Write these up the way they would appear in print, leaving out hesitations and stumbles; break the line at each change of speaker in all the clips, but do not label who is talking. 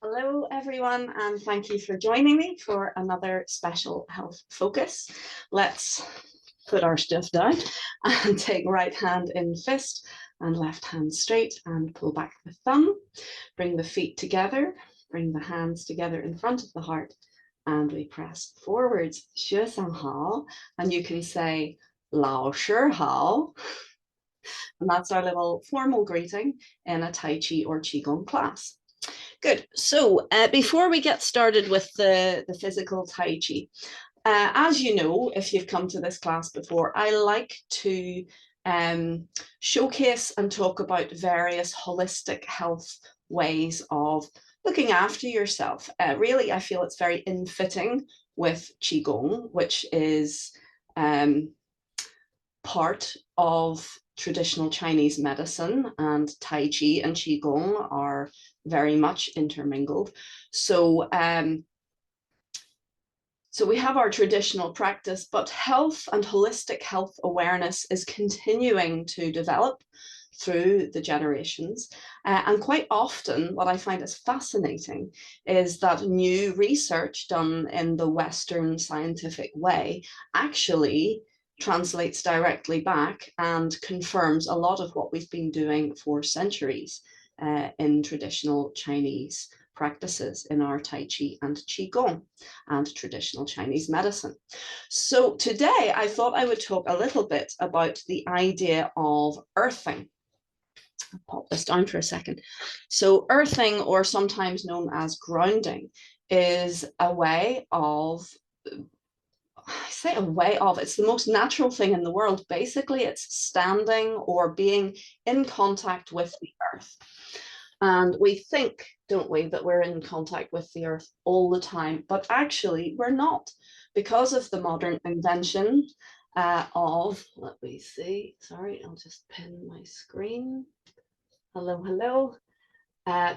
Hello, everyone, and thank you for joining me for another special health focus. Let's put our stuff down and take right hand in fist and left hand straight and pull back the thumb. Bring the feet together, bring the hands together in front of the heart, and we press forwards, 学生好, and you can say 老师好. And that's our little formal greeting in a Tai Chi or Qi Gong class. Good. So before we get started with the physical Tai Chi, as you know, if you've come to this class before, I like to showcase and talk about various holistic health ways of looking after yourself. Really, I feel it's very in-fitting with Qigong, which is part of traditional Chinese medicine, and Tai Chi and Qigong are very much intermingled. So we have our traditional practice, but health and holistic health awareness is continuing to develop through the generations. And quite often, what I find is fascinating is that new research done in the Western scientific way actually translates directly back and confirms a lot of what we've been doing for centuries in traditional Chinese practices in our Tai Chi and Qi Gong and traditional Chinese medicine. So today I thought I would talk a little bit about the idea of earthing. I'll pop this down for a second. So earthing, or sometimes known as grounding, is a way of it's the most natural thing in the world. Basically, it's standing or being in contact with the earth. And we think, don't we, that we're in contact with the earth all the time, but actually we're not, because of the modern invention of, let me see, sorry, I'll just pin my screen. Hello.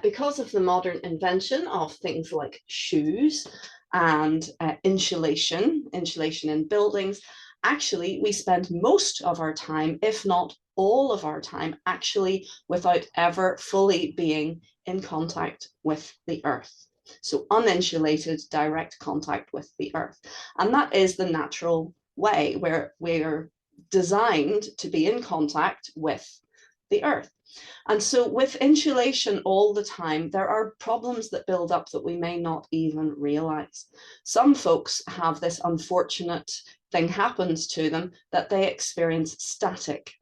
Because of the modern invention of things like shoes and insulation in buildings, actually we spend most of our time, if not all of our time, actually without ever fully being in contact with the earth. So uninsulated direct contact with the earth. And that is the natural way where we're designed to be in contact with the earth. And so with insulation all the time, there are problems that build up that we may not even realize. Some folks have this unfortunate thing happens to them that they experience static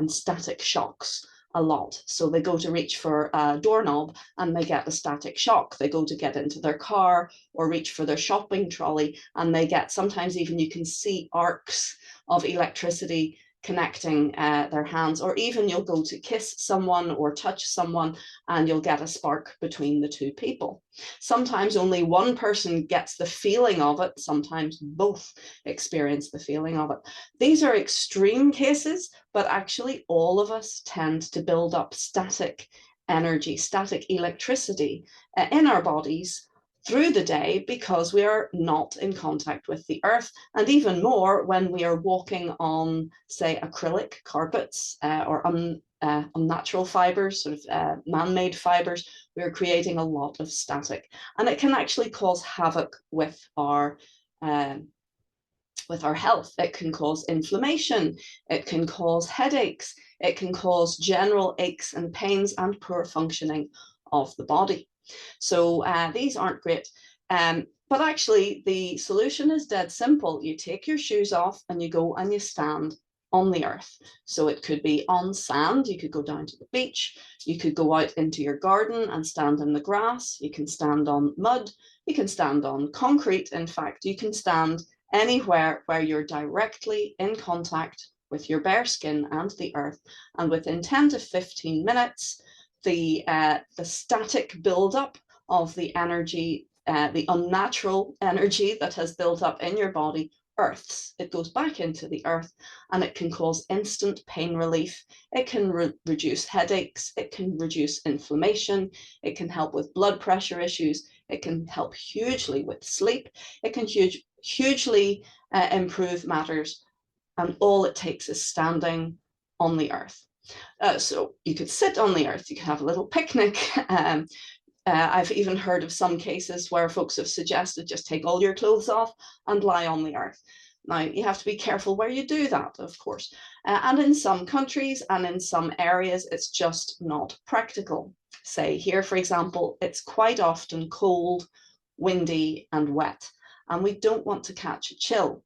shocks a lot. So they go to reach for a doorknob and they get a static shock. They go to get into their car or reach for their shopping trolley and they get, sometimes even you can see arcs of electricity connecting their hands, or even you'll go to kiss someone or touch someone and you'll get a spark between the two people. Sometimes only one person gets the feeling of it, sometimes both experience the feeling of it. These are extreme cases, but actually all of us tend to build up static energy, static electricity in our bodies through the day because we are not in contact with the earth, and even more when we are walking on, say, acrylic carpets or unnatural fibers, sort of man-made fibers. We are creating a lot of static, and it can actually cause havoc with our health. It can cause inflammation, it can cause headaches, it can cause general aches and pains and poor functioning of the body. So these aren't great. But actually, the solution is dead simple. You take your shoes off and you go and you stand on the earth. So it could be on sand. You could go down to the beach. You could go out into your garden and stand in the grass. You can stand on mud. You can stand on concrete. In fact, you can stand anywhere where you're directly in contact with your bare skin and the earth. And within 10 to 15 minutes, the static buildup of the energy, the unnatural energy that has built up in your body earths. It goes back into the earth and it can cause instant pain relief. It can reduce headaches. It can reduce inflammation. It can help with blood pressure issues. It can help hugely with sleep. It can hugely improve matters. And all it takes is standing on the earth. So you could sit on the earth, you could have a little picnic, I've even heard of some cases where folks have suggested just take all your clothes off and lie on the earth. Now, you have to be careful where you do that, of course. And in some countries and in some areas, it's just not practical. Say here, for example, it's quite often cold, windy, and wet, and we don't want to catch a chill.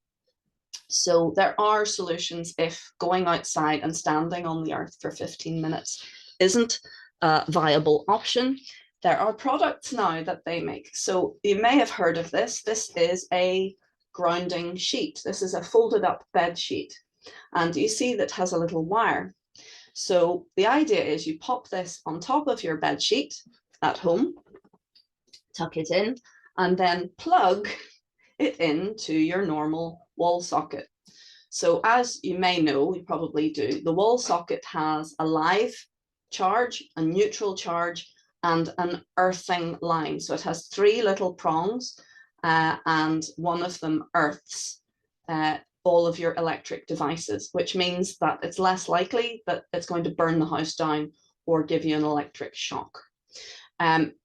So there are solutions if going outside and standing on the earth for 15 minutes isn't a viable option. There are products now that they make. So you may have heard of this. This is a grounding sheet. This is a folded up bed sheet. And you see that has a little wire. So the idea is you pop this on top of your bed sheet at home, tuck it in, and then plug it into your normal wall socket. So as you may know, you probably do, the wall socket has a live charge, a neutral charge, and an earthing line. So it has three little prongs, and one of them earths all of your electric devices, which means that it's less likely that it's going to burn the house down or give you an electric shock.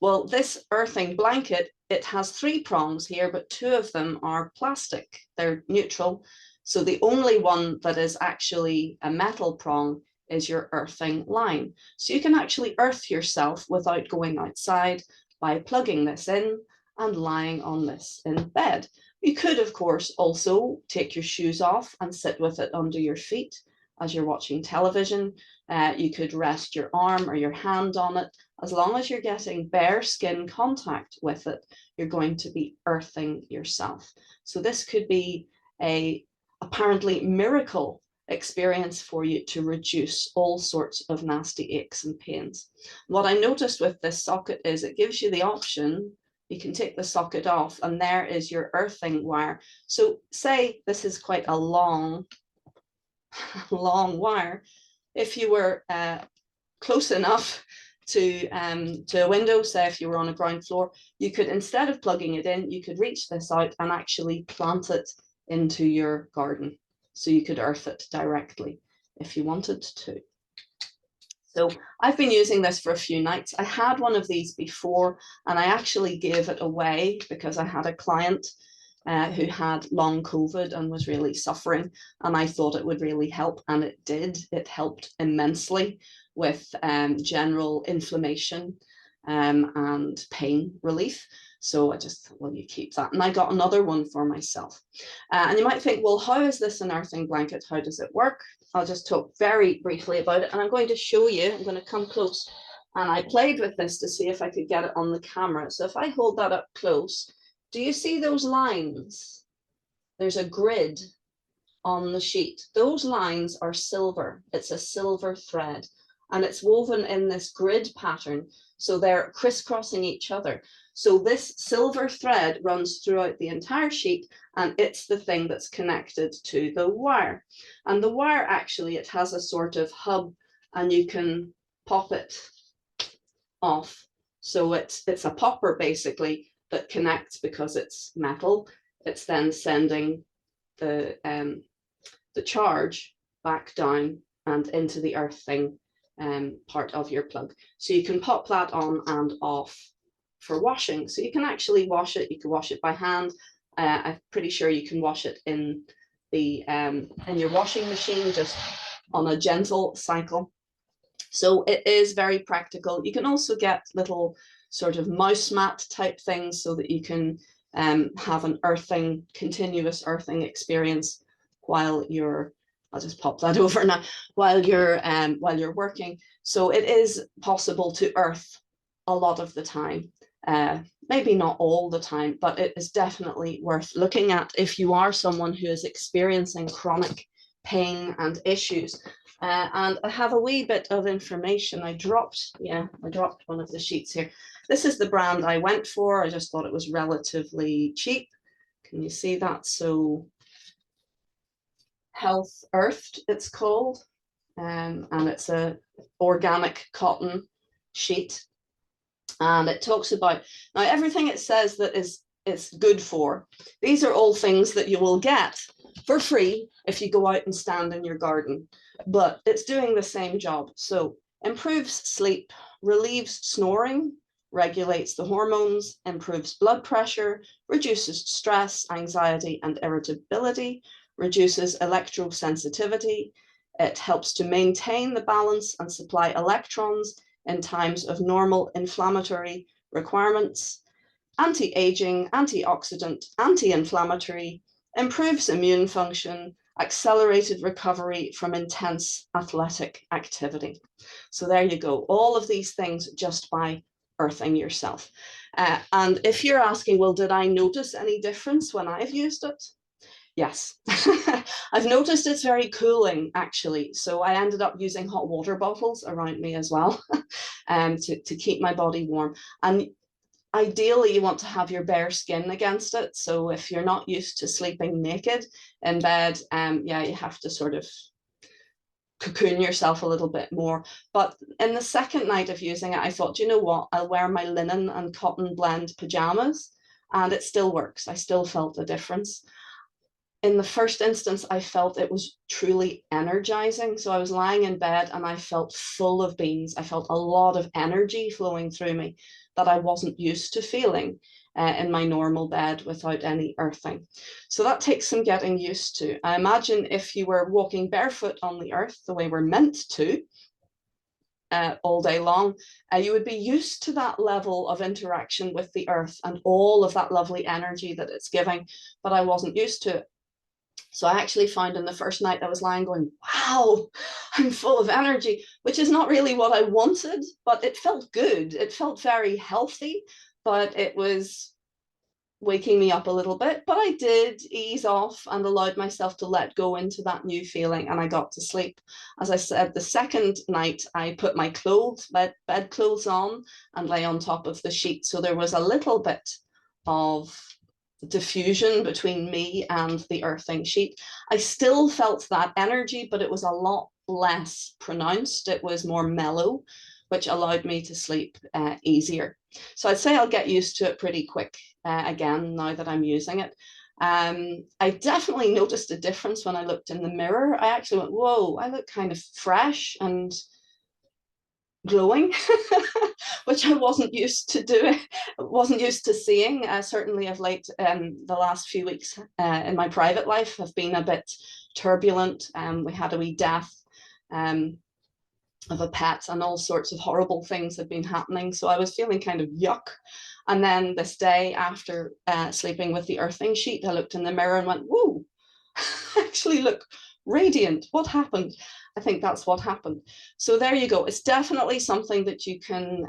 Well, this earthing blanket, it has three prongs here, but two of them are plastic. They're neutral. So the only one that is actually a metal prong is your earthing line. So you can actually earth yourself without going outside by plugging this in and lying on this in bed. You could, of course, also take your shoes off and sit with it under your feet as you're watching television. You could rest your arm or your hand on it. As long as you're getting bare skin contact with it, you're going to be earthing yourself. So this could be a apparently miracle experience for you to reduce all sorts of nasty aches and pains. What I noticed with this socket is it gives you the option, you can take the socket off and there is your earthing wire. So say this is quite a long wire. If you were close enough to a window, say if you were on a ground floor, you could, instead of plugging it in, you could reach this out and actually plant it into your garden. So you could earth it directly if you wanted to. So I've been using this for a few nights. I had one of these before and I actually gave it away because I had a client who had long COVID and was really suffering, and I thought it would really help, and it did. It helped immensely with general inflammation and pain relief. So I just thought, well, you keep that. And I got another one for myself. And you might think, well, how is this an earthing blanket? How does it work? I'll just talk very briefly about it, and I'm going to show you. I'm going to come close, and I played with this to see if I could get it on the camera. So if I hold that up close, do you see those lines? There's a grid on the sheet. Those lines are silver. It's a silver thread, and it's woven in this grid pattern. So they're crisscrossing each other. So this silver thread runs throughout the entire sheet, and it's the thing that's connected to the wire. And the wire, actually, it has a sort of hub, and you can pop it off. So it's a popper, basically, that connects because it's metal. It's then sending the charge back down and into the earthing part of your plug. So you can pop that on and off for washing. So you can actually wash it. You can wash it by hand. I'm pretty sure you can wash it in the in your washing machine, just on a gentle cycle. So it is very practical. You can also get little sort of mouse mat type things so that you can have an earthing, continuous earthing experience while you're, I'll just pop that over now, while you're working. So it is possible to earth a lot of the time. Maybe not all the time, but it is definitely worth looking at if you are someone who is experiencing chronic pain and issues. And I have a wee bit of information. I dropped one of the sheets here. This is the brand I went for. I just thought it was relatively cheap. Can you see that? So Health Earthed, it's called. And it's a organic cotton sheet. And it talks about, now everything it says that it's good for, these are all things that you will get for free if you go out and stand in your garden, but it's doing the same job. So improves sleep, relieves snoring, regulates the hormones, improves blood pressure, reduces stress, anxiety, and irritability, reduces electrosensitivity. It helps to maintain the balance and supply electrons in times of normal inflammatory requirements. Anti-aging, antioxidant, anti-inflammatory, improves immune function, accelerated recovery from intense athletic activity. So there you go, all of these things just by earthing yourself. And if you're asking, well, did I notice any difference when I've used it? Yes, I've noticed it's very cooling actually. So I ended up using hot water bottles around me as well to keep my body warm. And ideally, you want to have your bare skin against it. So if you're not used to sleeping naked in bed, yeah, you have to sort of cocoon yourself a little bit more. But in the second night of using it, I thought, you know what, I'll wear my linen and cotton blend pajamas, and it still works. I still felt the difference. In the first instance, I felt it was truly energizing. So I was lying in bed and I felt full of beans. I felt a lot of energy flowing through me that I wasn't used to feeling in my normal bed without any earthing. So that takes some getting used to. I imagine if you were walking barefoot on the earth the way we're meant to, all day long, you would be used to that level of interaction with the earth and all of that lovely energy that it's giving, but I wasn't used to it. So I actually found in the first night I was lying going, wow, I'm full of energy, which is not really what I wanted, but it felt good. It felt very healthy, but it was waking me up a little bit. But I did ease off and allowed myself to let go into that new feeling, and I got to sleep. As I said, the second night I put my clothes, bed clothes on and lay on top of the sheet. So there was a little bit of diffusion between me and the earthing sheet. I still felt that energy, but it was a lot less pronounced. It was more mellow, which allowed me to sleep easier. So I'd say I'll get used to it pretty quick again now that I'm using it. I definitely noticed a difference when I looked in the mirror. I actually went, whoa, I look kind of fresh and glowing, which I wasn't used to doing, wasn't used to seeing. Certainly of late, the last few weeks in my private life have been a bit turbulent. We had a wee death of a pet, and all sorts of horrible things had been happening. So I was feeling kind of yuck. And then this day, after sleeping with the earthing sheet, I looked in the mirror and went, whoa, I actually look radiant. What happened? I think that's what happened. So there you go. It's definitely something that you can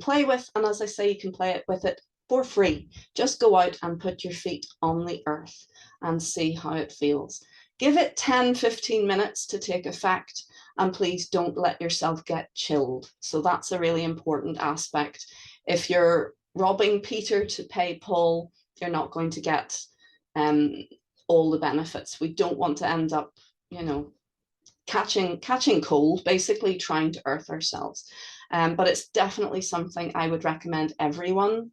play with. And as I say, you can play with it for free. Just go out and put your feet on the earth and see how it feels. Give it 10-15 minutes to take effect. And please don't let yourself get chilled. So that's a really important aspect. If you're robbing Peter to pay Paul, you're not going to get all the benefits. We don't want to end up, you know, catching cold, basically trying to earth ourselves. But it's definitely something I would recommend everyone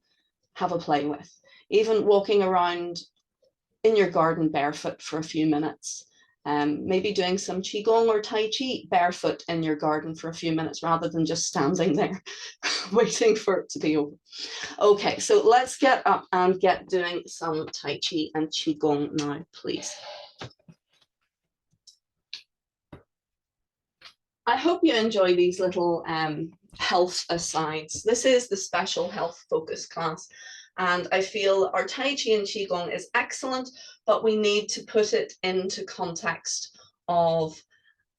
have a play with. Even walking around in your garden barefoot for a few minutes. Maybe doing some Qigong or Tai Chi barefoot in your garden for a few minutes rather than just standing there waiting for it to be over. Okay, so let's get up and get doing some Tai Chi and Qigong now, please. I hope you enjoy these little health asides. This is the special health focus class. And I feel our Tai Chi and Qigong is excellent, but we need to put it into context of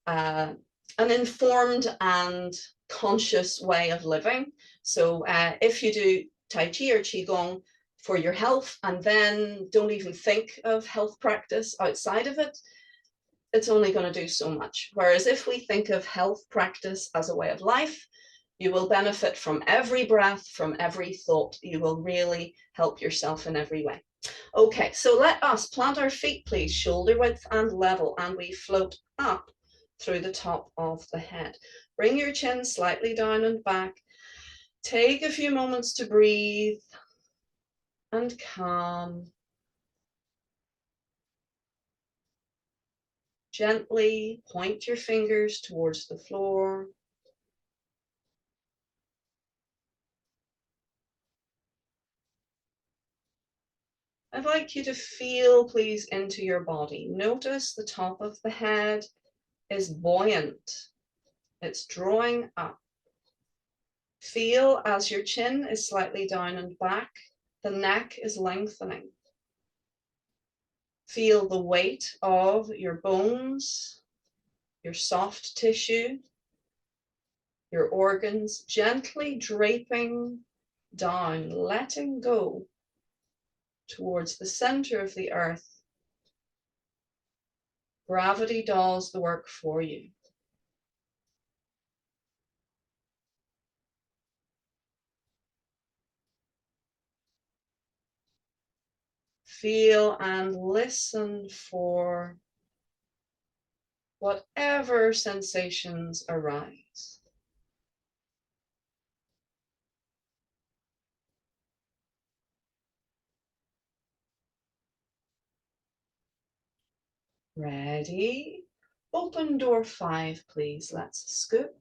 an informed and conscious way of living. So if you do Tai Chi or Qigong for your health and then don't even think of health practice outside of it, it's only going to do so much. Whereas if we think of health practice as a way of life, you will benefit from every breath, from every thought. You will really help yourself in every way. Okay, so let us plant our feet, please, shoulder width and level, and we float up through the top of the head. Bring your chin slightly down and back. Take a few moments to breathe and calm. Gently point your fingers towards the floor. I'd like you to feel, please, into your body. Notice the top of the head is buoyant. It's drawing up. Feel as your chin is slightly down and back, the neck is lengthening. Feel the weight of your bones, your soft tissue, your organs gently draping down, letting go towards the center of the earth. Gravity does the work for you. Feel and listen for whatever sensations arise. Ready? Open door 5, please. Let's scoop.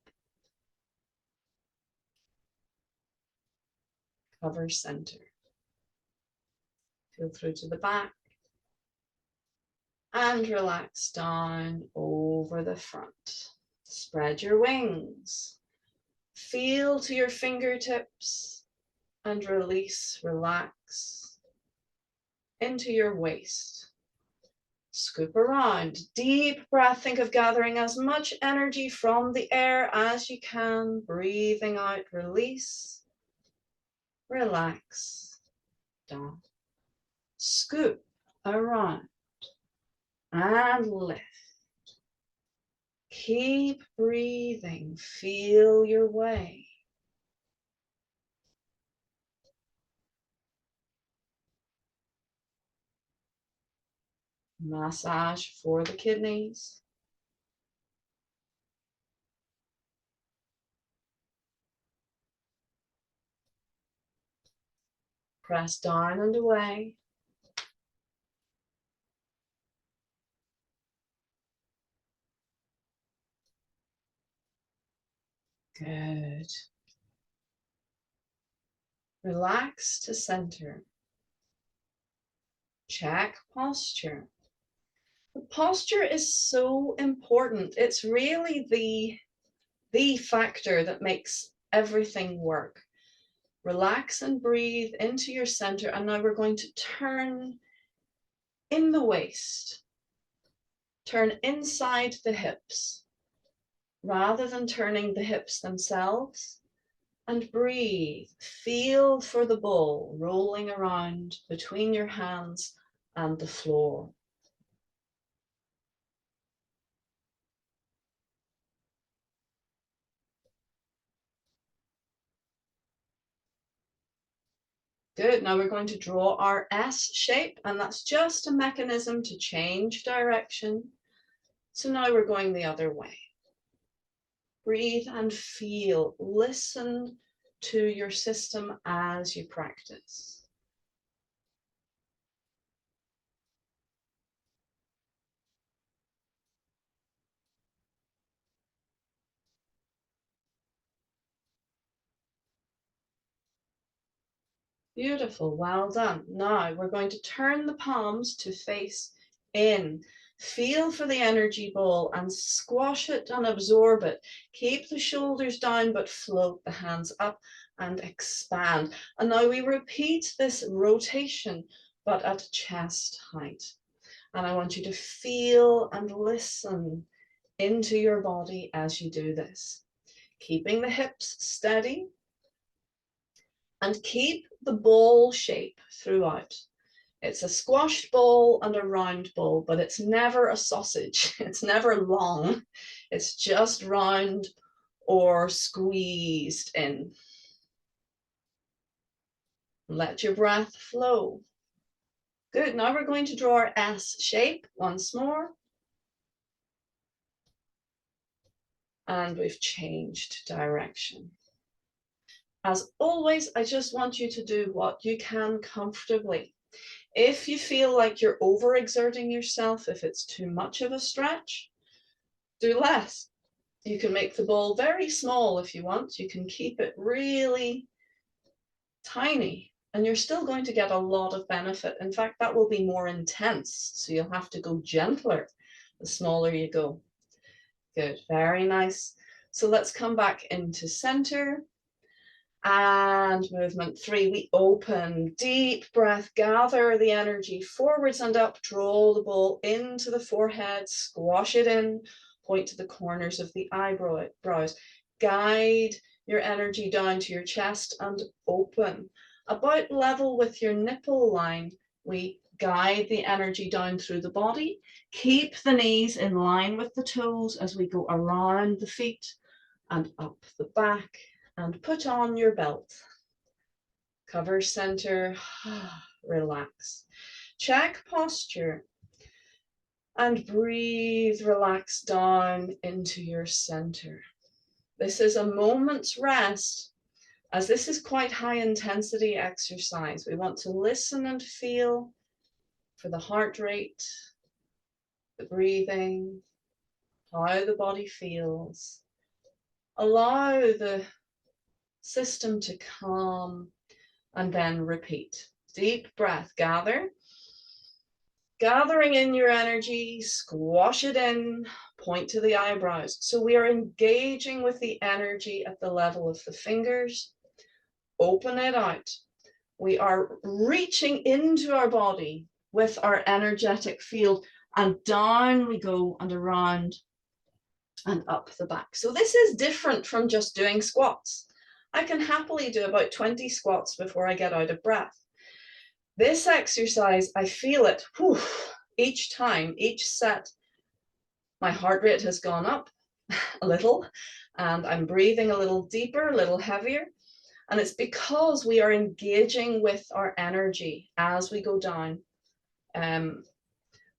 Cover center. Feel through to the back. And relax down over the front. Spread your wings. Feel to your fingertips and release, relax into your waist. Scoop around. Deep breath. Think of gathering as much energy from the air as you can. Breathing out, release, relax, down. Scoop around and lift. Keep breathing. Feel your way. Massage for the kidneys. Press down and away. Good. Relax to center. Check posture. The posture is so important. It's really the factor that makes everything work. Relax and breathe into your center. And now we're going to turn in the waist. Turn inside the hips rather than turning the hips themselves. And breathe. Feel for the ball rolling around between your hands and the floor. Good. Now we're going to draw our S shape, and that's just a mechanism to change direction. So now we're going the other way. Breathe and feel. Listen to your system as you practice. Beautiful, well done. Now we're going to turn the palms to face in. Feel for the energy ball and squash it and absorb it. Keep the shoulders down, but float the hands up and expand. And now we repeat this rotation, but at chest height. And I want you to feel and listen into your body as you do this. Keeping the hips steady. And keep the ball shape throughout. It's a squashed ball and a round ball, but it's never a sausage. It's never long. It's just round or squeezed in. Let your breath flow. Good. Now we're going to draw our S shape once more. And we've changed direction. As always, I just want you to do what you can comfortably. If you feel like you're overexerting yourself, if it's too much of a stretch, do less. You can make the ball very small if you want. You can keep it really tiny And you're still going to get a lot of benefit. In fact, that will be more intense. So you'll have to go gentler the smaller you go. Good, very nice. So let's come back into center. And movement 3, we open, deep breath, gather the energy forwards and up, draw the ball into the forehead, squash it in, point to the corners of the eyebrows, guide your energy down to your chest and open. About level with your nipple line, we guide the energy down through the body. Keep the knees in line with the toes as we go around the feet and up the back. And put on your belt. Cover center, relax. Check posture and breathe, relax down into your center. This is a moment's rest, as this is quite high intensity exercise. We want to listen and feel for the heart rate, the breathing, how the body feels. Allow the system to calm and then repeat. Deep breath, gathering in your energy, squash it in, point to the eyebrows. So we are engaging with the energy at the level of the fingers. Open it out. We are reaching into our body with our energetic field, and down we go and around and up the back. So this is different from just doing squats. I can happily do about 20 squats before I get out of breath. This exercise, I feel it each time, each set. My heart rate has gone up a little, and I'm breathing a little deeper, a little heavier. And it's because we are engaging with our energy as we go down.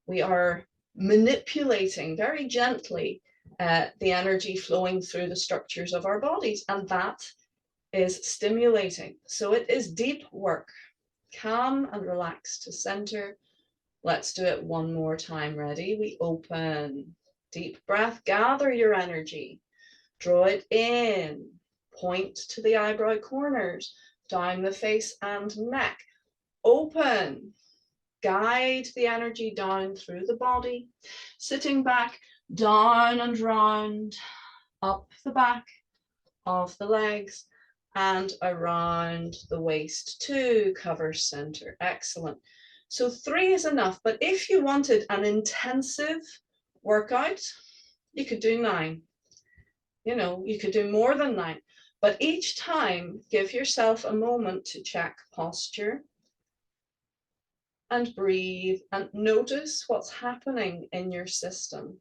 We are manipulating very gently the energy flowing through the structures of our bodies, and that is stimulating. So it is deep work. Calm and relax to center. Let's do it one more time. Ready? We open. Deep breath. Gather your energy. Draw it in. Point to the eyebrow corners. Down the face and neck. Open. Guide the energy down through the body. Sitting back, down and round, up the back of the legs, and around the waist to cover center. Excellent. So 3 is enough, but if you wanted an intensive workout, you could do 9. You know, you could do more than 9, but each time give yourself a moment to check posture and breathe and notice what's happening in your system.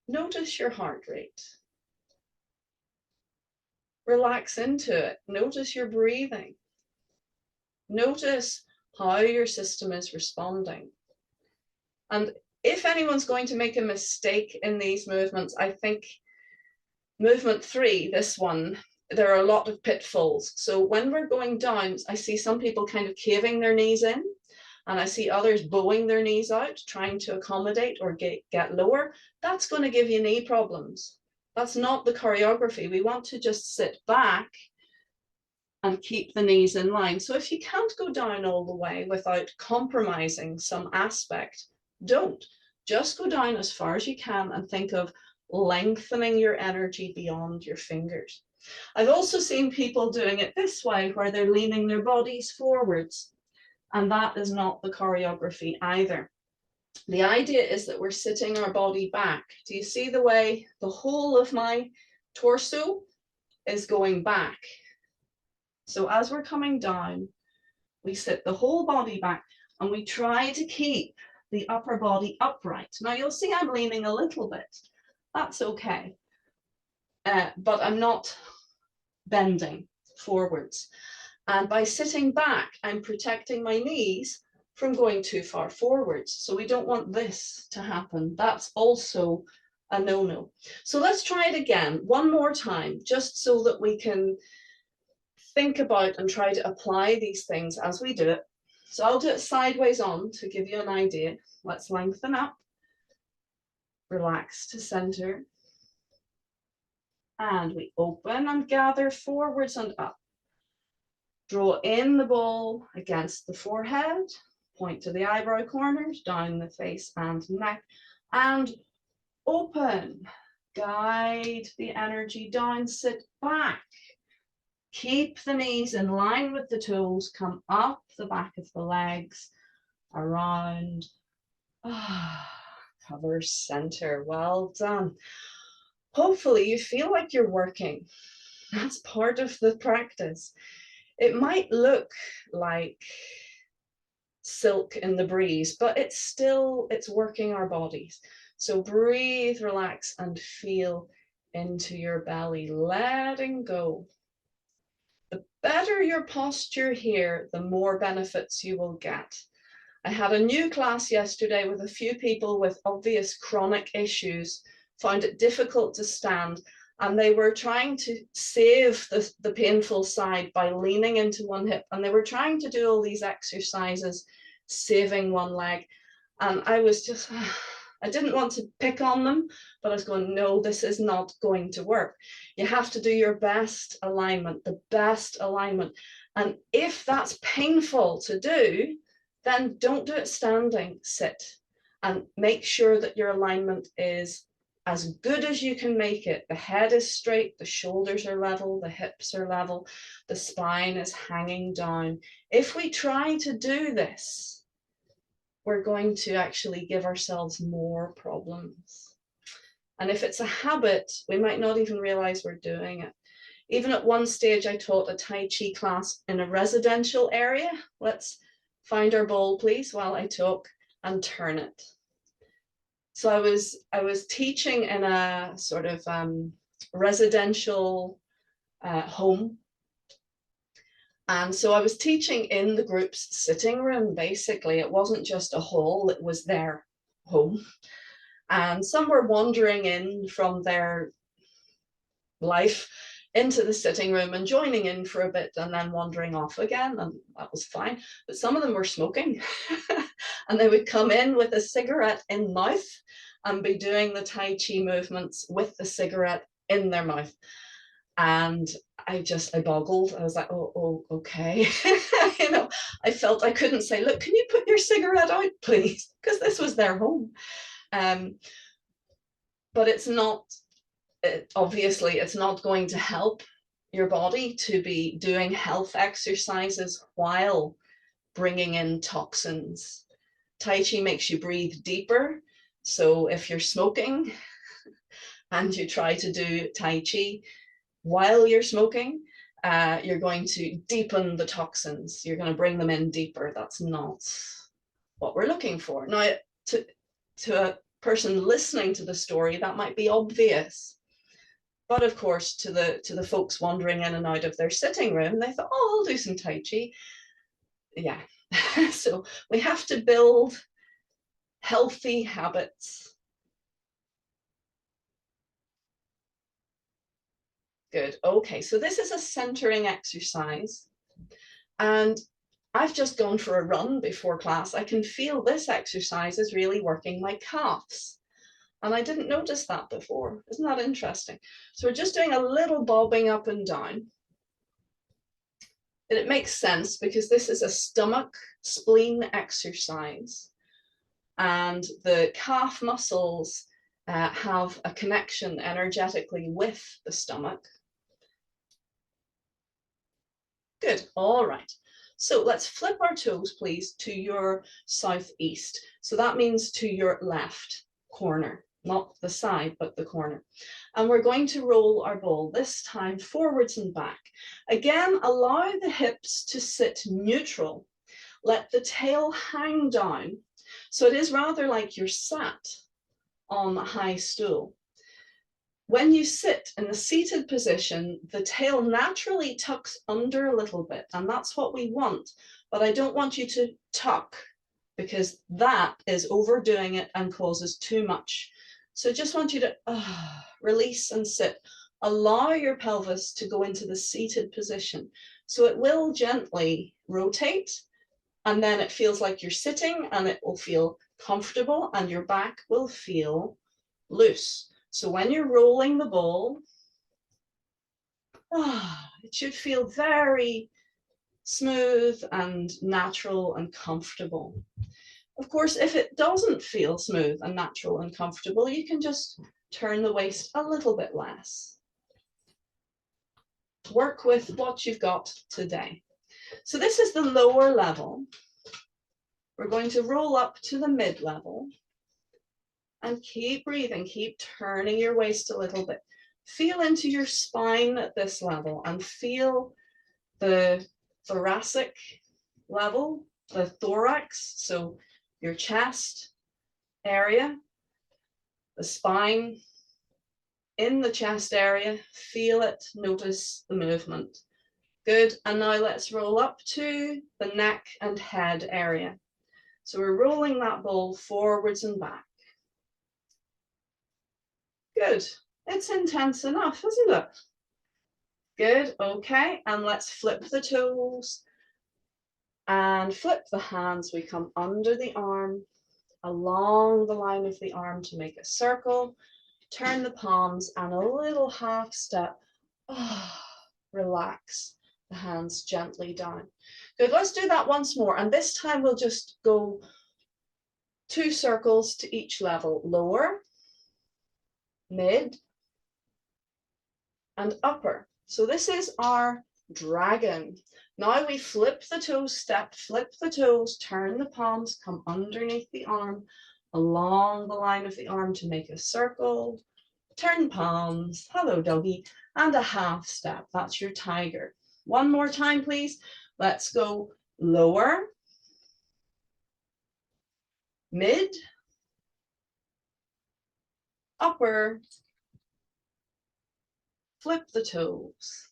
Notice your heart rate. Relax into it. Notice your breathing. Notice how your system is responding. And if anyone's going to make a mistake in these movements, I think movement 3, this one, there are a lot of pitfalls. So when we're going down, I see some people kind of caving their knees in, and I see others bowing their knees out, trying to accommodate or get lower. That's going to give you knee problems. That's not the choreography. We want to just sit back and keep the knees in line. So if you can't go down all the way without compromising some aspect, don't. Just go down as far as you can and think of lengthening your energy beyond your fingers. I've also seen people doing it this way, where they're leaning their bodies forwards, and that is not the choreography either. The idea is that we're sitting our body back. Do you see the way the whole of my torso is going back? So as we're coming down, we sit the whole body back and we try to keep the upper body upright. Now you'll see I'm leaning a little bit. That's okay. But I'm not bending forwards. And by sitting back, I'm protecting my knees from going too far forwards. So we don't want this to happen. That's also a no-no. So let's try it again one more time, just so that we can think about and try to apply these things as we do it. So I'll do it sideways on to give you an idea. Let's lengthen up, relax to center, and we open and gather forwards and up. Draw in the ball against the forehead, point to the eyebrow corners, down the face and neck, and open. Guide the energy down, sit back. Keep the knees in line with the toes, come up the back of the legs, around, cover center. Well done. Hopefully you feel like you're working. That's part of the practice. It might look like silk in the breeze, but it's working our bodies. So breathe, relax, and feel into your belly, letting go. The better your posture here, the more benefits you will get. I had a new class yesterday with a few people with obvious chronic issues, found it difficult to stand, and they were trying to save the painful side by leaning into one hip, and they were trying to do all these exercises, saving one leg. And I was just, I didn't want to pick on them, but I was going, no, this is not going to work. You have to do your best alignment, the best alignment. And if that's painful to do, then don't do it standing, sit. And make sure that your alignment is as good as you can make it. The head is straight, the shoulders are level, the hips are level, the spine is hanging down. If we try to do this, we're going to actually give ourselves more problems. And if it's a habit, we might not even realize we're doing it. Even at one stage, I taught a Tai Chi class in a residential area. Let's find our ball, please, while I talk, and turn it. So I was teaching in a sort of residential home. And so I was teaching in the group's sitting room, basically. It wasn't just a hall, it was their home. And some were wandering in from their life into the sitting room and joining in for a bit and then wandering off again, and that was fine. But some of them were smoking and they would come in with a cigarette in mouth and be doing the Tai Chi movements with the cigarette in their mouth. And I boggled. I was like, oh, okay. You know, I felt I couldn't say, look, can you put your cigarette out, please? Because this was their home. But it's not, obviously, it's not going to help your body to be doing health exercises while bringing in toxins. Tai Chi makes you breathe deeper. So if you're smoking and you try to do Tai Chi while you're smoking, you're going to deepen the toxins. You're going to bring them in deeper. That's not what we're looking for. Now, to a person listening to the story, that might be obvious. But of course, to the folks wandering in and out of their sitting room, they thought, oh, I'll do some Tai Chi. Yeah. So we have to build healthy habits. Good. Okay, so this is a centering exercise. And I've just gone for a run before class. I can feel this exercise is really working my calves. And I didn't notice that before. Isn't that interesting? So we're just doing a little bobbing up and down. And it makes sense because this is a stomach spleen exercise. And the calf muscles have a connection energetically with the stomach. Good, all right. So let's flip our toes, please, to your southeast. So that means to your left corner, not the side, but the corner. And we're going to roll our ball, this time forwards and back. Again, allow the hips to sit neutral. Let the tail hang down. So it is rather like you're sat on a high stool. When you sit in the seated position, the tail naturally tucks under a little bit, and that's what we want. But I don't want you to tuck because that is overdoing it and causes too much. So just want you to release and sit. Allow your pelvis to go into the seated position. So it will gently rotate, and then it feels like you're sitting and it will feel comfortable and your back will feel loose. So when you're rolling the ball, it should feel very smooth and natural and comfortable. Of course, if it doesn't feel smooth and natural and comfortable, you can just turn the waist a little bit less. Work with what you've got today. So this is the lower level. We're going to roll up to the mid-level and keep breathing, keep turning your waist a little bit. Feel into your spine at this level and feel the thoracic level, the thorax, so your chest area, the spine in the chest area, feel it, notice the movement. Good, and now let's roll up to the neck and head area. So we're rolling that ball forwards and back. Good, it's intense enough, isn't it? Good, okay, and let's flip the toes and flip the hands. We come under the arm, along the line of the arm to make a circle, turn the palms and a little half step. Relax the hands gently down. Good, let's do that once more, and this time we'll just go 2 circles to each level, lower, mid, and upper. So this is our dragon. Now we flip the toes, step, flip the toes, turn the palms, come underneath the arm, along the line of the arm to make a circle, turn palms, hello doggy, and a half step. That's your tiger. One more time, please. Let's go lower, mid, upper, flip the toes,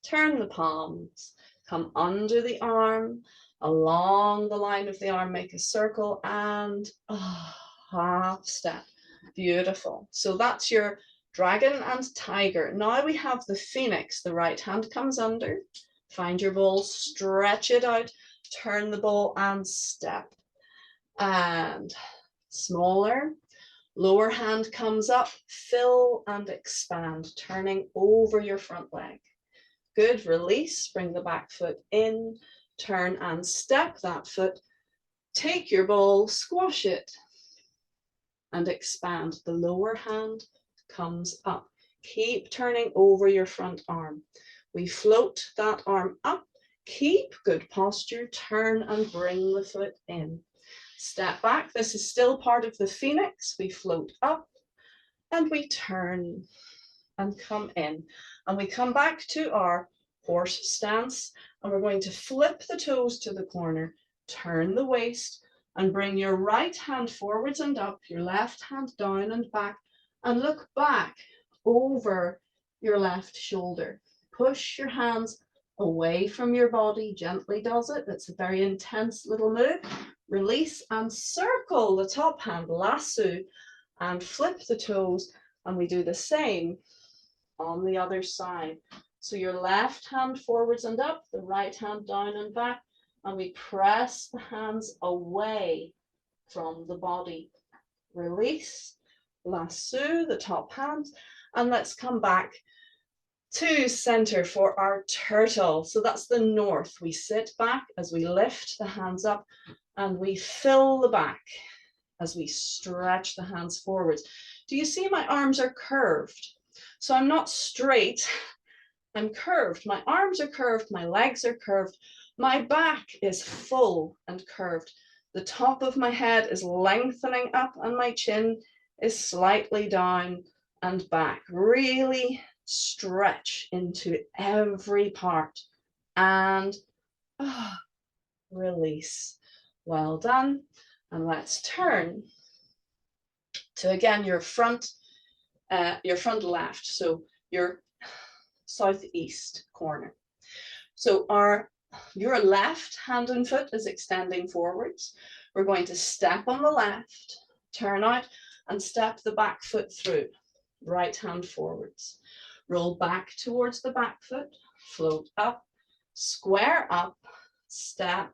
turn the palms, come under the arm, along the line of the arm, make a circle, and half step. Beautiful. So that's your dragon and tiger. Now we have the phoenix. The right hand comes under, find your ball, stretch it out, turn the ball and step. And smaller, lower hand comes up, fill and expand, turning over your front leg. Good, release, bring the back foot in, turn and step that foot, take your ball, squash it, and expand. The lower hand comes up. Keep turning over your front arm. We float that arm up, keep good posture, turn and bring the foot in. Step back, this is still part of the phoenix. We float up and we turn and come in. And we come back to our horse stance, and we're going to flip the toes to the corner, turn the waist, and bring your right hand forwards and up, your left hand down and back, and look back over your left shoulder. Push your hands away from your body, gently does it. It's a very intense little move. Release and circle the top hand, lasso, and flip the toes, and we do the same on the other side. So your left hand forwards and up, the right hand down and back, and we press the hands away from the body. Release, lasso the top hand, and let's come back to center for our turtle. So that's the north. We sit back as we lift the hands up and we fill the back as we stretch the hands forwards. Do you see my arms are curved? So I'm not straight, I'm curved. My arms are curved, my legs are curved, my back is full and curved. The top of my head is lengthening up and my chin is slightly down and back. Really stretch into every part and release. Well done. And let's turn to, again, your front left, so your southeast corner. So your left hand and foot is extending forwards. We're going to step on the left, turn out, and step the back foot through. Right hand forwards. Roll back towards the back foot, float up, square up, step,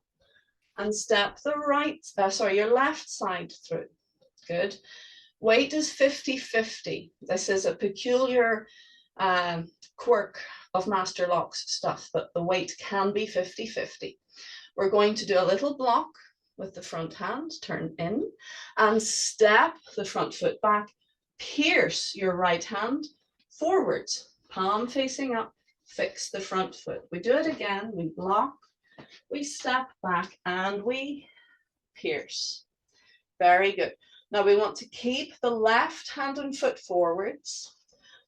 and step your left side through. Good. Weight is 50-50. This is a peculiar quirk of Master Lock's stuff, but the weight can be 50-50. We're going to do a little block with the front hand, turn in, and step the front foot back, pierce your right hand forwards, palm facing up, fix the front foot. We do it again, we block, we step back, and we pierce. Very good. Now we want to keep the left hand and foot forwards,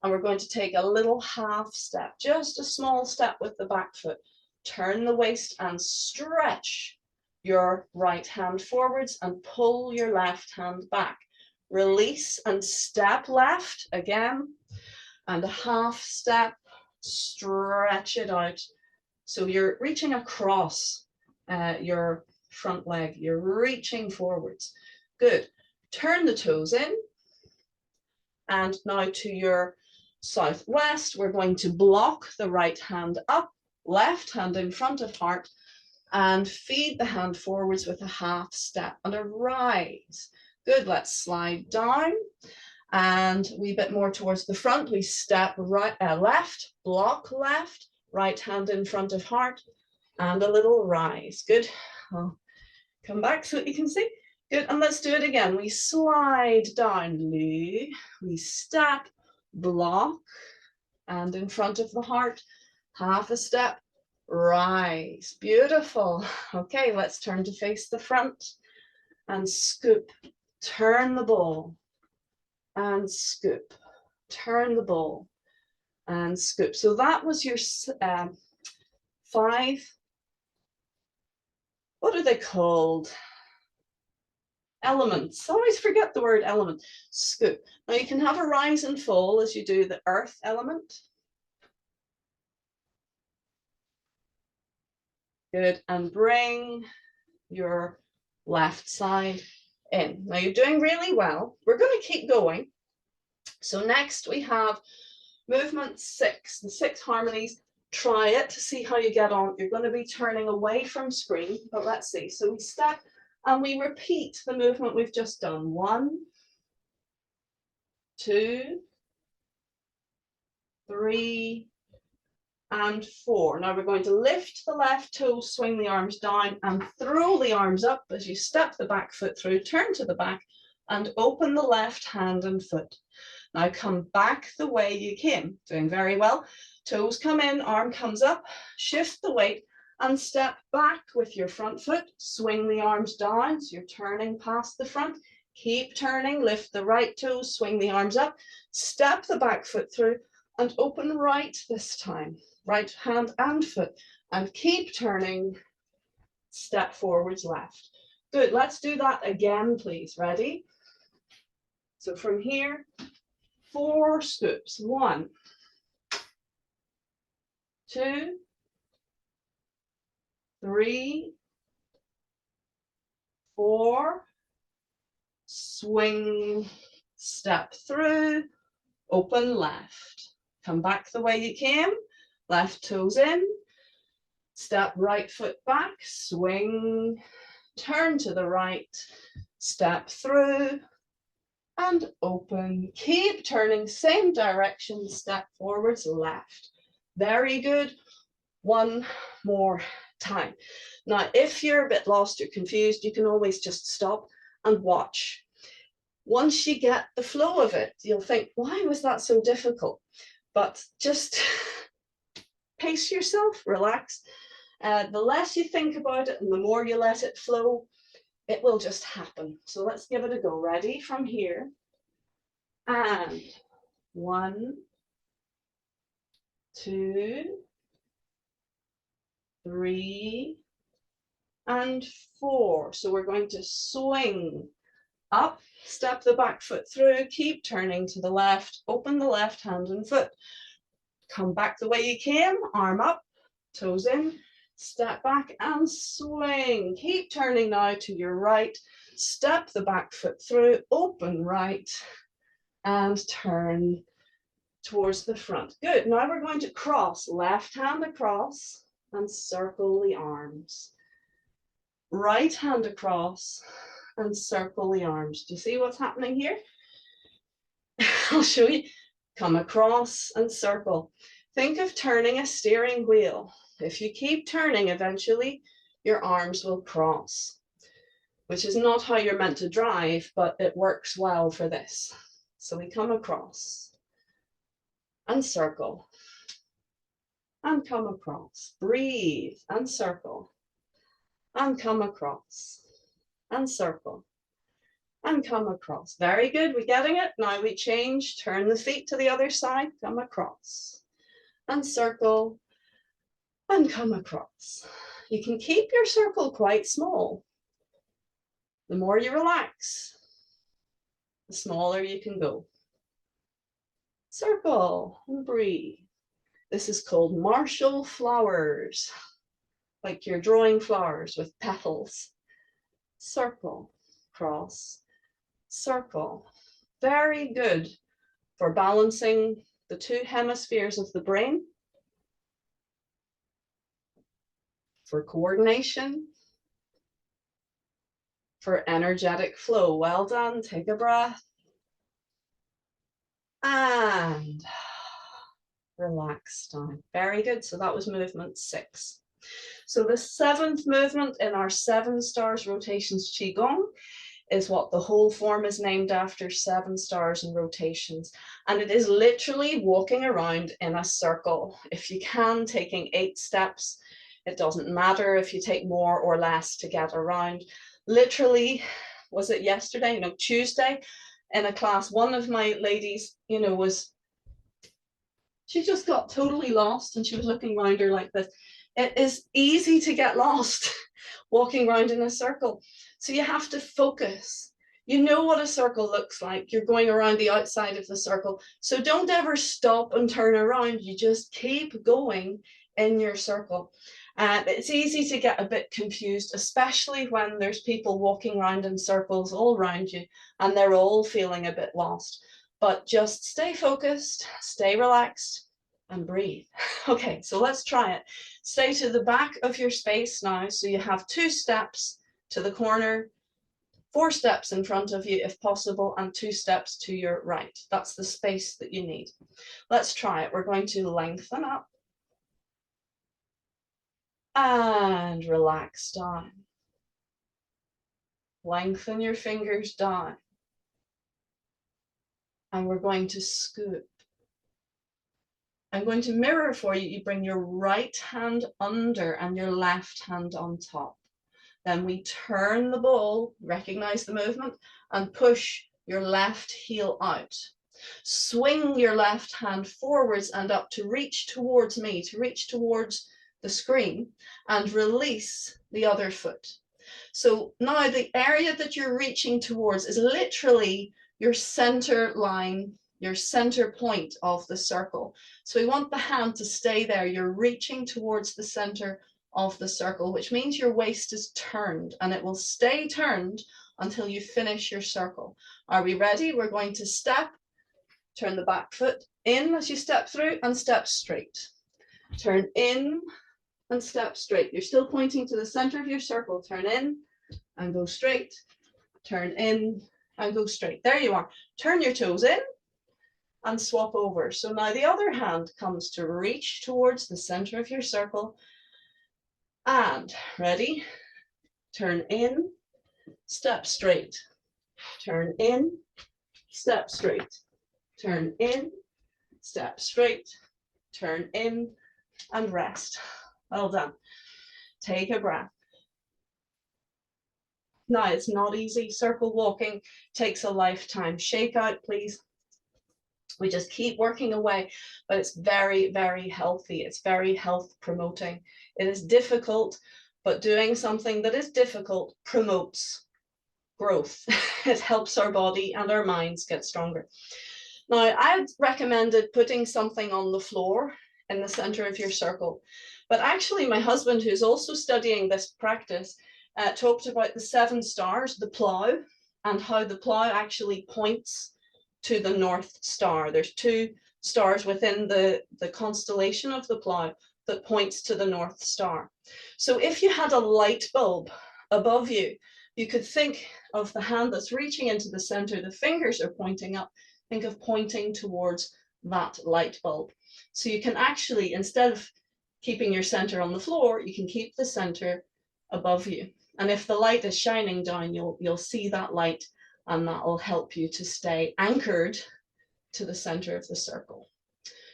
and we're going to take a little half step, just a small step with the back foot. Turn the waist and stretch your right hand forwards and pull your left hand back. Release and step left again, and a half step, stretch it out. So you're reaching across your front leg, you're reaching forwards. Good. Turn the toes in, and now to your southwest, we're going to block the right hand up, left hand in front of heart, and feed the hand forwards with a half step and a rise. Good, let's slide down, and a wee bit more towards the front. We step right, left, block left, right hand in front of heart, and a little rise. Good. I'll come back so that you can see. Good, and let's do it again. We slide down, we step, block, and in front of the heart, half a step, rise. Beautiful. Okay, let's turn to face the front and scoop. Turn the ball and scoop. Turn the ball and scoop. So that was your 5, what are they called? Elements. I always forget the word element. Scoop. Now you can have a rise and fall as you do the earth element. Good, and bring your left side in. Now you're doing really well. We're going to keep going. So next we have movement 6, the 6 harmonies. Try it to see how you get on. You're going to be turning away from screen, but let's see. So we step and we repeat the movement we've just done. 1, 2, 3, and 4. Now we're going to lift the left toe, swing the arms down, and throw the arms up as you step the back foot through, turn to the back, and open the left hand and foot. Now come back the way you came. Doing very well. Toes come in, arm comes up, shift the weight, and step back with your front foot. Swing the arms down, so you're turning past the front. Keep turning, lift the right toes, swing the arms up, step the back foot through, and open right this time. Right hand and foot, and keep turning, step forwards left. Good, let's do that again, please. Ready? So from here, 4 scoops. 1, 2, 3, 4, swing, step through, open left. Come back the way you came, left toes in, step right foot back, swing, turn to the right, step through, and open. Keep turning, same direction, step forwards, left. Very good. 1 more time. Now, if you're a bit lost, you're confused, you can always just stop and watch. Once you get the flow of it, you'll think, why was that so difficult? But just pace yourself, relax. The less you think about it and the more you let it flow, it will just happen. So let's give it a go. Ready? From here. And 1, 2, 3, and 4. So we're going to swing up, step the back foot through, keep turning to the left, open the left hand and foot. Come back the way you came, arm up, toes in, step back and swing. Keep turning now to your right, step the back foot through, open right, and turn towards the front. Good, now we're going to cross, left hand across and circle the arms. Right hand across and circle the arms. Do you see what's happening here? I'll show you. Come across and circle. Think of turning a steering wheel. If you keep turning, eventually your arms will cross, which is not how you're meant to drive, but it works well for this. So we come across and circle and come across. Breathe and circle and come across and circle and come across. Very good, we're getting it. Now we change, turn the feet to the other side, come across and circle and come across. You can keep your circle quite small. The more you relax, the smaller you can go. Circle and breathe. This is called martial flowers, like you're drawing flowers with petals. Circle, cross, circle. Very good for balancing the two hemispheres of the brain, for coordination, for energetic flow. Well done. Take a breath. And relax down. Very good. So that was movement 6. So the 7th movement in our 7 stars rotations Qigong is what the whole form is named after, 7 stars and rotations. And it is literally walking around in a circle. If you can, taking 8 steps. It doesn't matter if you take more or less to get around. Literally, was it yesterday? No, Tuesday in a class, one of my ladies, she just got totally lost and she was looking around her like this. It is easy to get lost walking around in a circle. So you have to focus. You know what a circle looks like. You're going around the outside of the circle. So don't ever stop and turn around. You just keep going in your circle. It's easy to get a bit confused, especially when there's people walking around in circles all around you and they're all feeling a bit lost. But just stay focused, stay relaxed, and breathe. Okay, so let's try it. Stay to the back of your space now. So you have 2 steps to the corner, 4 steps in front of you if possible, and 2 steps to your right. That's the space that you need. Let's try it. We're going to lengthen up and relax down. Lengthen your fingers down. And we're going to scoop. I'm going to mirror for you. You bring your right hand under and your left hand on top. Then we turn the ball, recognize the movement, and push your left heel out. Swing your left hand forwards and up to reach towards me, to reach towards the screen, and release the other foot. So now the area that you're reaching towards is literally your center line, your center point of the circle. So we want the hand to stay there. You're reaching towards the center of the circle, which means your waist is turned, and it will stay turned until you finish your circle. Are we ready? We're going to step, turn the back foot in as you step through, and step straight. Turn in and step straight. You're still pointing to the center of your circle. Turn in and go straight. Turn in and go straight. There you are. Turn your toes in and swap over. So now the other hand comes to reach towards the center of your circle. And ready? Turn in, step straight. Turn in, step straight. Turn in, step straight. Turn in and rest. Well done. Take a breath. Now, it's not easy. Circle walking takes a lifetime. Shake out, please. We just keep working away, but it's very, very healthy. It's very health promoting. It is difficult, but doing something that is difficult promotes growth. It helps our body and our minds get stronger. Now, I'd recommended putting something on the floor in the center of your circle, but actually my husband, who's also studying this practice, talked about the 7 stars, the plough, and how the plough actually points to the North Star. There's 2 stars within the constellation of the plough that points to the North Star. So if you had a light bulb above you, you could think of the hand that's reaching into the center. The fingers are pointing up. Think of pointing towards that light bulb. So you can actually, instead of keeping your center on the floor, you can keep the center above you. And if the light is shining down, you'll see that light, and that will help you to stay anchored to the center of the circle.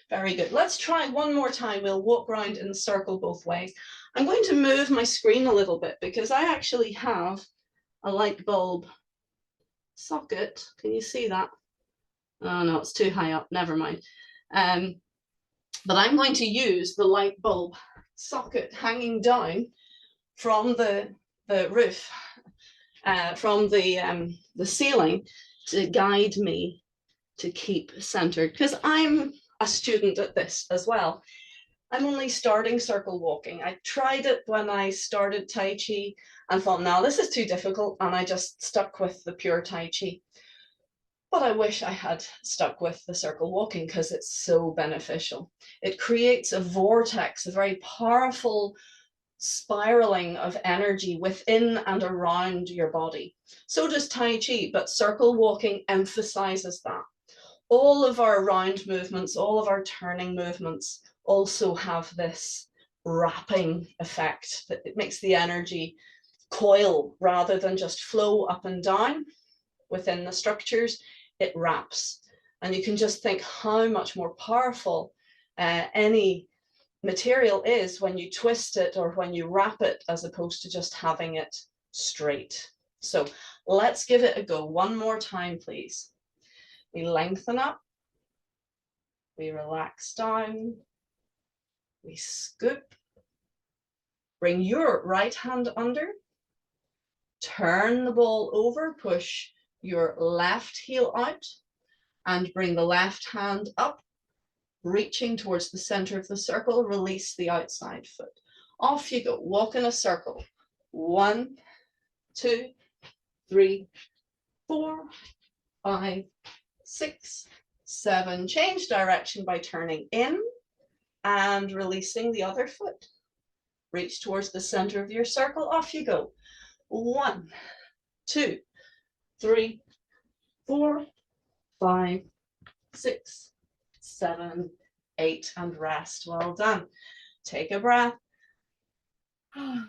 Very good. Let's try one more time. We'll walk around in the circle both ways. I'm going to move my screen a little bit because I actually have a light bulb socket. Can you see that? Oh no, it's too high up. Never mind. But I'm going to use the light bulb socket hanging down from the roof, from the ceiling, to guide me to keep centered, because I'm a student at this as well. I'm only starting circle walking. I tried it when I started Tai Chi and thought, no, this is too difficult, and I just stuck with the pure Tai Chi. But I wish I had stuck with the circle walking because it's so beneficial. It creates a vortex, a very powerful spiraling of energy within and around your body. So does Tai Chi, but circle walking emphasizes that. All of our round movements, all of our turning movements also have this wrapping effect, that it makes the energy coil rather than just flow up and down within the structures. It wraps, and you can just think how much more powerful any material is when you twist it or when you wrap it, as opposed to just having it straight. So let's give it a go one more time, please. We lengthen up, we relax down, we scoop, bring your right hand under, turn the ball over, push your left heel out, and bring the left hand up, reaching towards the center of the circle. Release the outside foot. Off you go. Walk in a circle. 1, 2, 3, 4, 5, 6, 7. Change direction by turning in and releasing the other foot. Reach towards the center of your circle. Off you go. 1, 2, 3, 4, 5, 6, 7, 8, and rest. Well done. Take a breath and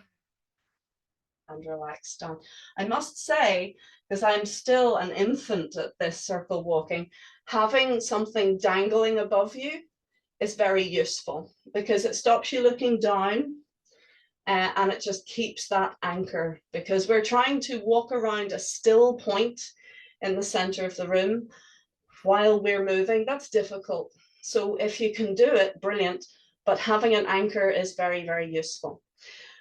relax down. I must say, because I'm still an infant at this circle walking, having something dangling above you is very useful because it stops you looking down, and it just keeps that anchor, because we're trying to walk around a still point in the center of the room while we're moving. That's difficult. So if you can do it, brilliant, but having an anchor is very, very useful.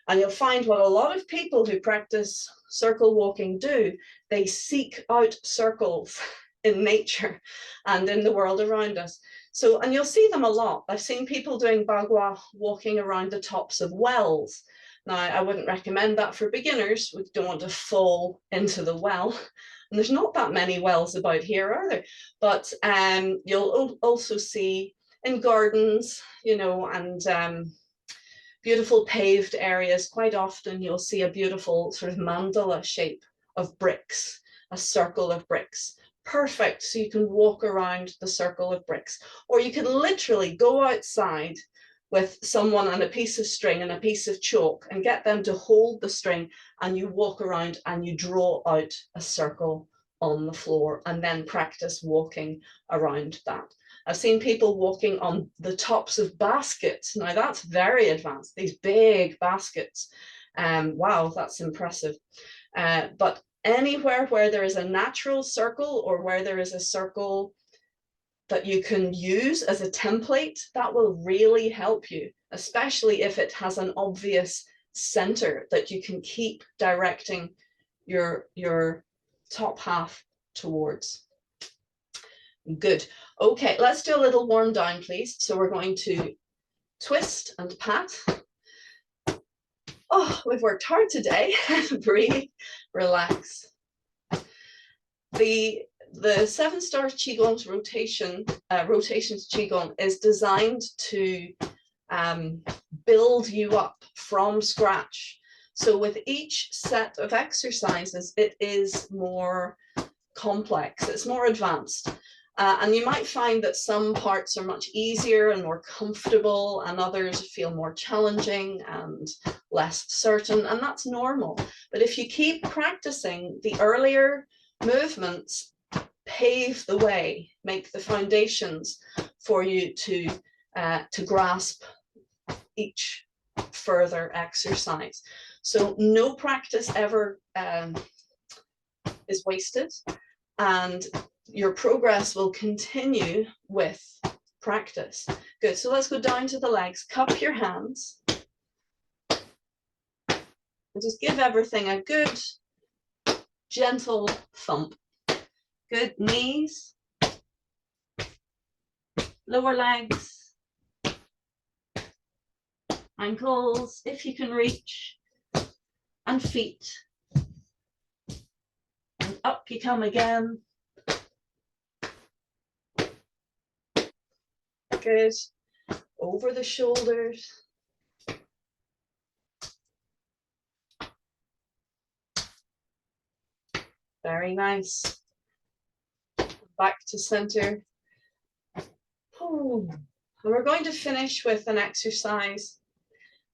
And you'll find what a lot of people who practice circle walking do, they seek out circles in nature and in the world around us. So, and you'll see them a lot. I've seen people doing bagua walking around the tops of wells. Now, I wouldn't recommend that for beginners. We don't want to fall into the well. And there's not that many wells about here, are there? But you'll also see in gardens, you know, and beautiful paved areas, quite often you'll see a beautiful sort of mandala shape of bricks, a circle of bricks. Perfect, so you can walk around the circle of bricks. Or you can literally go outside with someone and a piece of string and a piece of chalk and get them to hold the string, and you walk around and you draw out a circle on the floor and then practice walking around that. I've seen people walking on the tops of baskets. Now that's very advanced, these big baskets. Wow, that's impressive. But anywhere where there is a natural circle or where there is a circle that you can use as a template, that will really help you, especially if it has an obvious center that you can keep directing your top half towards. Good. Okay, let's do a little warm down, please. So we're going to twist and pat. Oh, we've worked hard today. Breathe, relax. The 7-star Qigong's rotations Qigong is designed to build you up from scratch. So with each set of exercises, it is more complex, it's more advanced. And you might find that some parts are much easier and more comfortable, and others feel more challenging and less certain, and that's normal. But if you keep practicing, the earlier movements pave the way, make the foundations for you to grasp each further exercise. So no practice ever is wasted, and your progress will continue with practice. Good, so let's go down to the legs, cup your hands, and just give everything a good, gentle thump. Good, knees, lower legs, ankles, if you can reach, and feet. And up you come again. Good. Over the shoulders. Very nice. Back to center. And we're going to finish with an exercise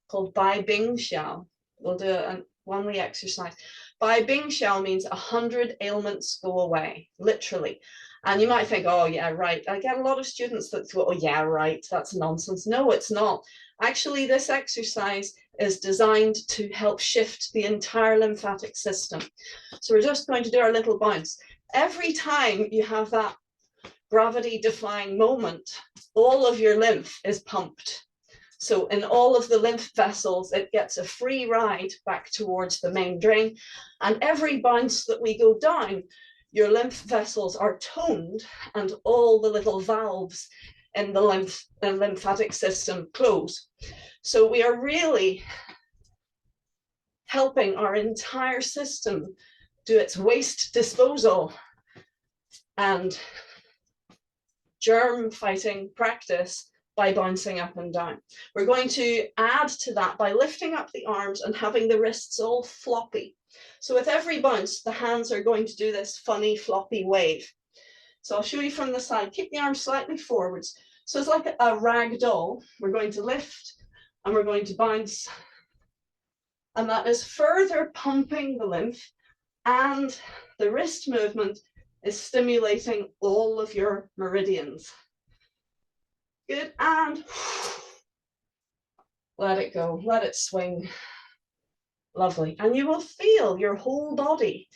called Bai Bing Xiao. We'll do a one-way exercise. Bai Bing Xiao means 100 ailments go away, literally. And you might think, oh yeah, right. I get a lot of students that go, oh yeah, right, that's nonsense. No, it's not. Actually, this exercise is designed to help shift the entire lymphatic system. So we're just going to do our little bounce. Every time you have that gravity-defying moment, all of your lymph is pumped. So in all of the lymph vessels, it gets a free ride back towards the main drain. And every bounce that we go down, your lymph vessels are toned and all the little valves in the lymphatic system close. So we are really helping our entire system do its waste disposal and germ fighting practice by bouncing up and down. We're going to add to that by lifting up the arms and having the wrists all floppy. So with every bounce, the hands are going to do this funny floppy wave. So I'll show you from the side. Keep the arms slightly forwards. So it's like a rag doll. We're going to lift and we're going to bounce. And that is further pumping the lymph, and the wrist movement is stimulating all of your meridians. Good, and let it go, let it swing. Lovely. And you will feel your whole body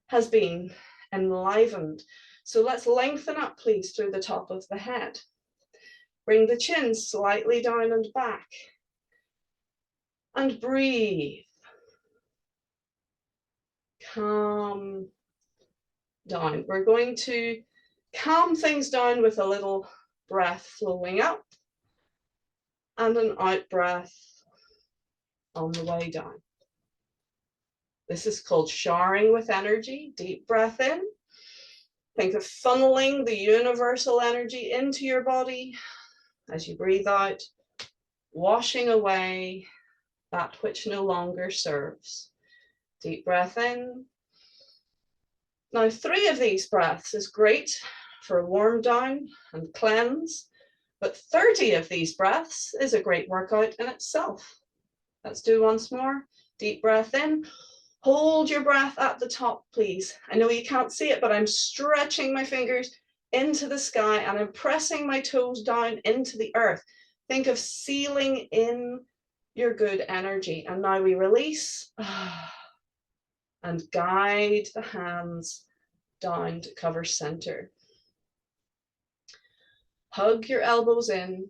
has been enlivened. So let's lengthen up, please, through the top of the head. Bring the chin slightly down and back. And breathe. Calm down. We're going to calm things down with a little breath flowing up and an out breath on the way down. This is called showering with energy. Deep breath in. Think of funneling the universal energy into your body as you breathe out, washing away that which no longer serves. Deep breath in. Now, 3 of these breaths is great for a warm down and cleanse, but 30 of these breaths is a great workout in itself. Let's do once more. Deep breath in. Hold your breath at the top, please. I know you can't see it, but I'm stretching my fingers into the sky and I'm pressing my toes down into the earth. Think of sealing in your good energy. And now we release and guide the hands down to cover center. Hug your elbows in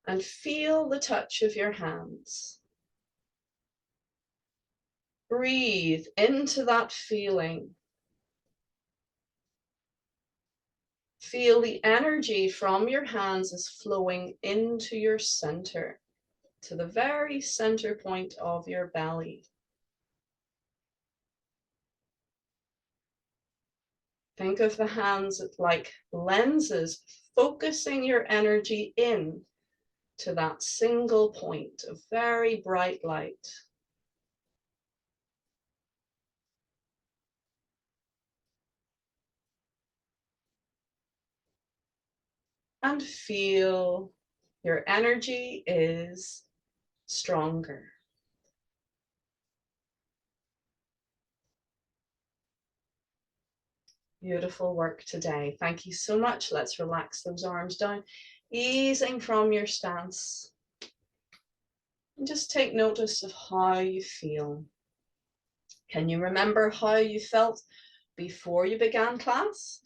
and feel the touch of your hands. Breathe into that feeling. Feel the energy from your hands is flowing into your center, to the very center point of your belly. Think of the hands like lenses, focusing your energy in to that single point of very bright light. and feel your energy is stronger. Beautiful work today. Thank you so much. Let's relax those arms down, easing from your stance. And just take notice of how you feel. Can you remember how you felt before you began class?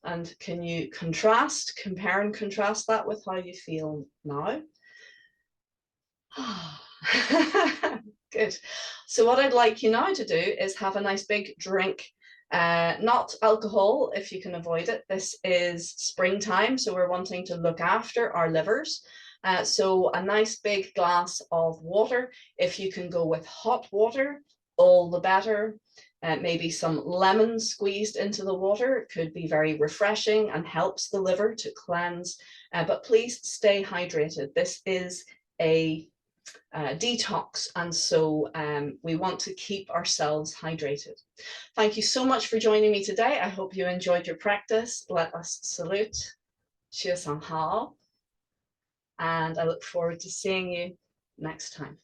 And can you compare and contrast that with how you feel now? Good. So what I'd like you now to do is have a nice big drink. Not alcohol if you can avoid it. This is springtime, so we're wanting to look after our livers. So a nice big glass of water. If you can go with hot water, all the better. Maybe some lemon squeezed into the water. It could be very refreshing and helps the liver to cleanse. But please stay hydrated. This is a detox, and so we want to keep ourselves hydrated. Thank you so much for joining me today. I hope you enjoyed your practice. Let us salute. 学生好, and I look forward to seeing you next time.